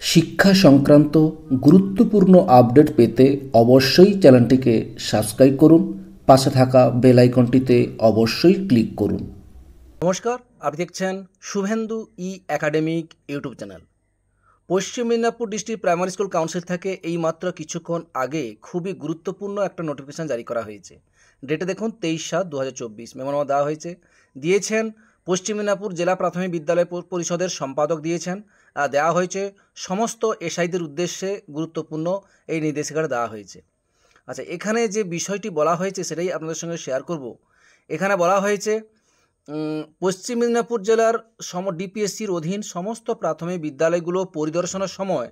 শিক্ষা সংক্রান্ত গুরুত্বপূর্ণ আপডেট পেতে অবশ্যই চ্যানেলটিকে সাবস্ক্রাইব করুন। পাশে থাকা বেল আইকনটিতে অবশ্যই ক্লিক করুন। নমস্কার, আপনি দেখছেন শুভেন্দু ই একাডেমিক ইউটিউব চ্যানেল। পশ্চিম Medinipur district primary school council থেকে এই মাত্র কিছুক্ষণ আগে খুবই গুরুত্বপূর্ণ একটা নোটিফিকেশান জারি করা হয়েছে। ডেটে দেখুন 23/7/2024 মেমোনামা দেওয়া হয়েছে। দিয়েছেন পশ্চিম মেদিনীপুর জেলা প্রাথমিক বিদ্যালয় পরিষদের সম্পাদক দিয়েছেন। দেওয়া হয়েছে সমস্ত এসআইদের উদ্দেশ্যে গুরুত্বপূর্ণ এই নির্দেশিকাটা দেওয়া হয়েছে। আচ্ছা, এখানে যে বিষয়টি বলা হয়েছে সেটাই আপনাদের সঙ্গে শেয়ার করব। এখানে বলা হয়েছে পশ্চিম মেদিনীপুর জেলার ডিপিএসসির অধীন সমস্ত প্রাথমিক বিদ্যালয়গুলো পরিদর্শনের সময়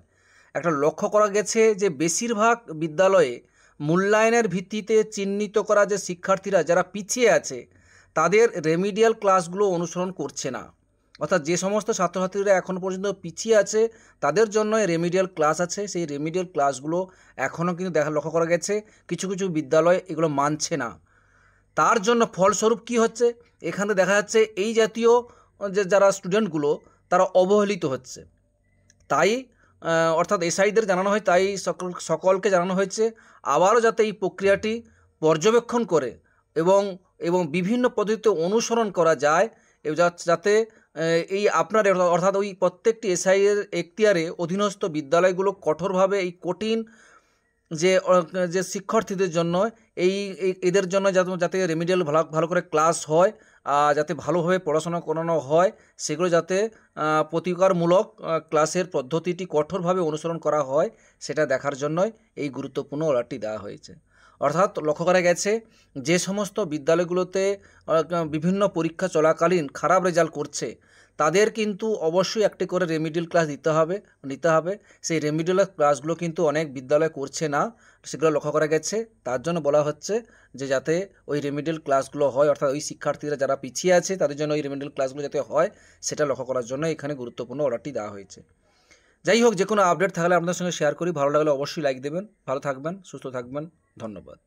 একটা লক্ষ্য করা গেছে যে বেশিরভাগ বিদ্যালয়ে মূল্যায়নের ভিত্তিতে চিহ্নিত করা যে শিক্ষার্থীরা যারা পিছিয়ে আছে তাদের রেমিডিয়াল ক্লাসগুলো অনুসরণ করছে না। অর্থাৎ যে সমস্ত ছাত্রছাত্রীরা এখন পর্যন্ত পিছিয়ে আছে তাদের জন্য রেমিডিয়াল ক্লাস আছে, সেই রেমিডিয়াল ক্লাসগুলো এখনও কিন্তু লক্ষ্য করা গেছে কিছু কিছু বিদ্যালয় এগুলো মানছে না। তার জন্য ফলস্বরূপ কি হচ্ছে, এখানে দেখা যাচ্ছে এই জাতীয় যে যারা স্টুডেন্টগুলো তারা অবহেলিত হচ্ছে। তাই অর্থাৎ এসআইদের জানানো হয়, তাই সকলকে জানানো হয়েছে আবারও যাতে এই প্রক্রিয়াটি পর্যবেক্ষণ করে এবং এবং বিভিন্ন পদ্ধতিতে অনুসরণ করা যায়, যাতে এই আপনার অর্থাৎ ওই প্রত্যেকটি এসআইয়ের এখতিয়ারে অধীনস্থ বিদ্যালয়গুলো কঠোরভাবে এই কঠিন যে শিক্ষার্থীদের জন্য এদের জন্য যাতে রেমিডিয়াল ভালো করে ক্লাস হয়, যাতে ভালোভাবে পড়াশোনা করানো হয়, সেগুলো যাতে প্রতিকারমূলক ক্লাসের পদ্ধতিটি কঠোরভাবে অনুসরণ করা হয় সেটা দেখার জন্যই এই গুরুত্বপূর্ণ অর্ডারটি দেওয়া হয়েছে। অর্থাৎ লক্ষ্য করা গেছে যে সমস্ত বিদ্যালয়গুলোতে বিভিন্ন পরীক্ষা চলাকালীন খারাপ রেজাল্ট করছে তাদের কিন্তু অবশ্যই একটি করে রেমিডিয়াল ক্লাস নিতে হবে। সেই রেমিডিয়াল ক্লাসগুলো কিন্তু অনেক বিদ্যালয় করছে না, সেগুলো লক্ষ্য করা গেছে। তার জন্য বলা হচ্ছে যে যাতে ওই রেমিডিয়াল ক্লাসগুলো হয়, অর্থাৎ ওই শিক্ষার্থীরা যারা পিছিয়ে আছে তাদের জন্য ওই রেমিডিয়াল ক্লাসগুলো যাতে হয় সেটা লক্ষ্য করার জন্য এখানে গুরুত্বপূর্ণ অর্ডারটি দেওয়া হয়েছে। যাই হোক, যে কোনো আপডেট থাকলে আপনাদের সঙ্গে শেয়ার করি। ভালো লাগলে অবশ্যই লাইক দেবেন। ভালো থাকবেন, সুস্থ থাকবেন। ধন্যবাদ।